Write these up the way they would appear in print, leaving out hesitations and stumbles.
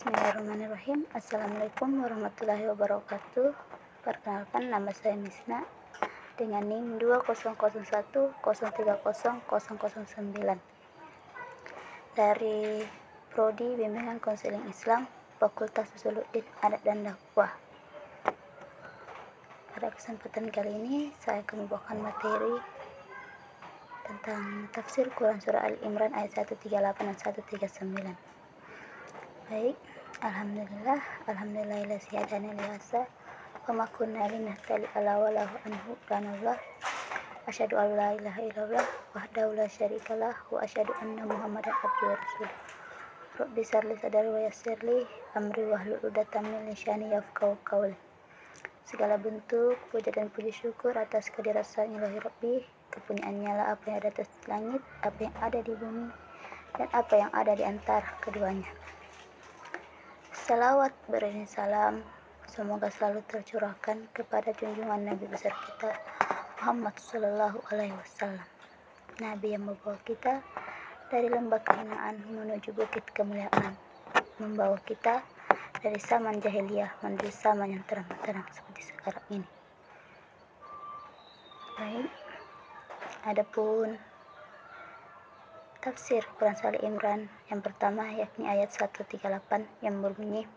Bismillahirrahmanirrahim. Assalamualaikum warahmatullahi wabarakatuh. Perkenalkan, nama saya Misna dengan NIM 2001030009 dari Prodi Bimbingan Konseling Islam Fakultas Usuluddin Adat dan Dakwah. Pada kesempatan kali ini saya akan membawakan materi tentang tafsir Quran Surah Al-Imran ayat 138 dan 139. Baik, Alhamdulillahilladzi hadana li hadza wa ma kunna linahtadiya laula anhu danallah. Asyhadu an la ilaha illallah wahdahu la syarikalah wa asyhadu anna Muhammadan abduhu wa rasuluh. Rabbi shrah sadri wa yassir li amri wahlul 'uqdatam min lisani yafqahu qawli. Segala bentuk puja dan puji syukur atas kehadiran Ilahi Rabbi, kepunyaannya lah apa yang ada atas langit, apa yang ada di bumi, dan apa yang ada di antara keduanya. Salawat beriring salam semoga selalu tercurahkan kepada junjungan Nabi besar kita Muhammad Sallallahu Alaihi Wasallam, Nabi yang membawa kita dari lembah kehinaan menuju bukit kemuliaan, membawa kita dari zaman jahiliyah menuju zaman yang terang-terang seperti sekarang ini. Baik, adapun tafsir Quran Surah Al-Imran yang pertama yakni ayat 138 yang berbunyi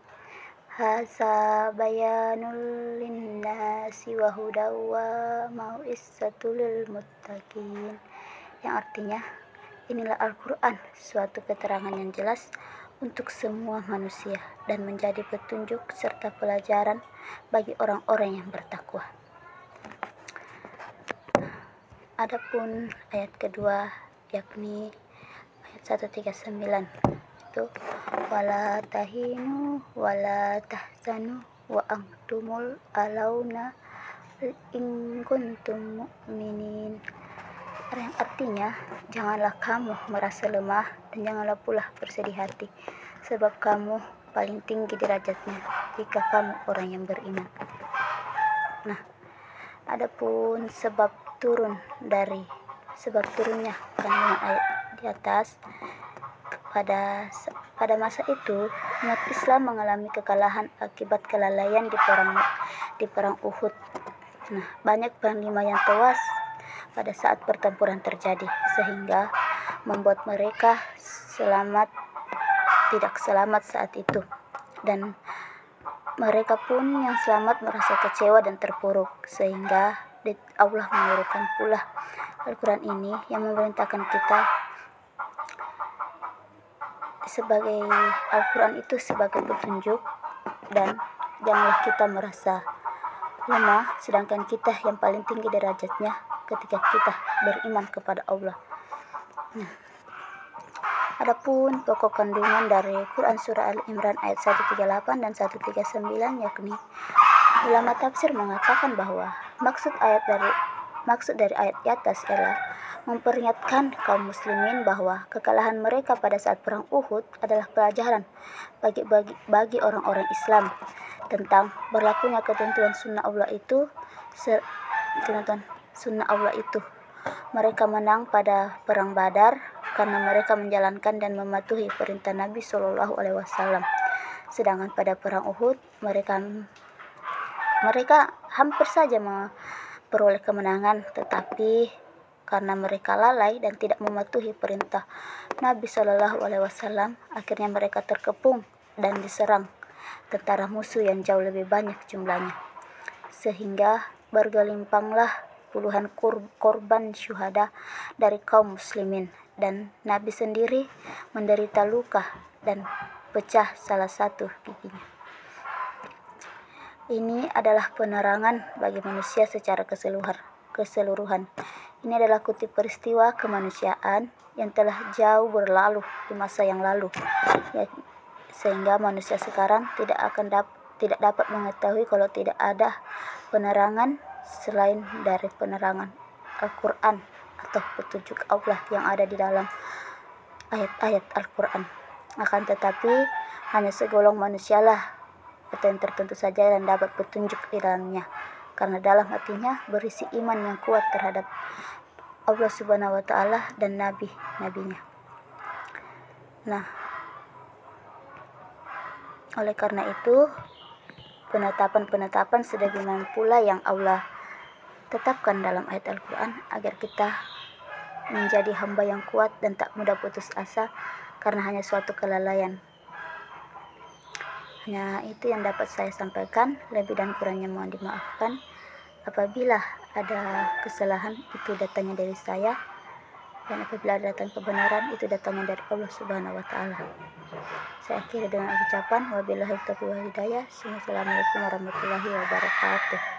Haza bayanul linnasi wa hudaw wa mau'izzatul lil muttaqin, yang artinya inilah Al-Quran, suatu keterangan yang jelas untuk semua manusia dan menjadi petunjuk serta pelajaran bagi orang-orang yang bertakwa. Adapun ayat kedua yakni ayat 139 itu wala tahinu wala tahzanu wa antumul alauna in kuntum mu'minin, yang artinya janganlah kamu merasa lemah dan janganlah pula bersedih hati, sebab kamu paling tinggi derajatnya jika kamu orang yang beriman. Nah, adapun sebab turunnya kandungan ayat di atas, pada masa itu umat Islam mengalami kekalahan akibat kelalaian di perang Uhud. Nah, banyak panglima yang tewas pada saat pertempuran terjadi sehingga membuat mereka tidak selamat saat itu, dan mereka pun yang selamat merasa kecewa dan terpuruk, sehingga Allah menurunkan pula Al-Quran ini yang memerintahkan kita sebagai Al-Quran itu sebagai petunjuk, dan janganlah kita merasa lemah sedangkan kita yang paling tinggi derajatnya ketika kita beriman kepada Allah. Nah, adapun pokok kandungan dari Quran Surah Al-Imran ayat 138 dan 139 yakni ulama tafsir mengatakan bahwa maksud dari ayat di atas ialah memperingatkan kaum muslimin bahwa kekalahan mereka pada saat perang Uhud adalah pelajaran bagi orang-orang Islam tentang berlakunya ketentuan sunnah Allah itu. Mereka menang pada perang Badar karena mereka menjalankan dan mematuhi perintah Nabi Shallallahu Alaihi Wasallam. Sedangkan pada perang Uhud mereka hampir saja memperoleh kemenangan, tetapi karena mereka lalai dan tidak mematuhi perintah Nabi Shallallahu Alaihi Wasallam, akhirnya mereka terkepung dan diserang tentara musuh yang jauh lebih banyak jumlahnya, sehingga bergelimpanglah puluhan korban syuhada dari kaum muslimin, dan Nabi sendiri menderita luka dan pecah salah satu giginya. Ini adalah penerangan bagi manusia secara keseluruhan. Ini adalah kutip peristiwa kemanusiaan yang telah jauh berlalu di masa yang lalu, sehingga manusia sekarang tidak dapat mengetahui kalau tidak ada penerangan selain dari penerangan Al-Quran atau petunjuk Allah yang ada di dalam ayat-ayat Al-Quran. Akan tetapi hanya segolong manusialah atau yang tertentu saja yang dapat petunjuk di dalamnya, karena dalam hatinya berisi iman yang kuat terhadap Allah Subhanahu wa Ta'ala dan nabi-nabinya. Nah, Oleh karena itu, penetapan-penetapan sebagaimana pula yang Allah tetapkan dalam ayat Al-Quran agar kita menjadi hamba yang kuat dan tak mudah putus asa karena hanya suatu kelalaian. Hanya itu yang dapat saya sampaikan, lebih dan kurangnya mohon dimaafkan. Apabila ada kesalahan itu datangnya dari saya, dan apabila ada datang kebenaran itu datangnya dari Allah Subhanahu wa taala. Saya akhiri dengan ucapan wabillahi taufiq wal hidayah. Assalamualaikum warahmatullahi wabarakatuh.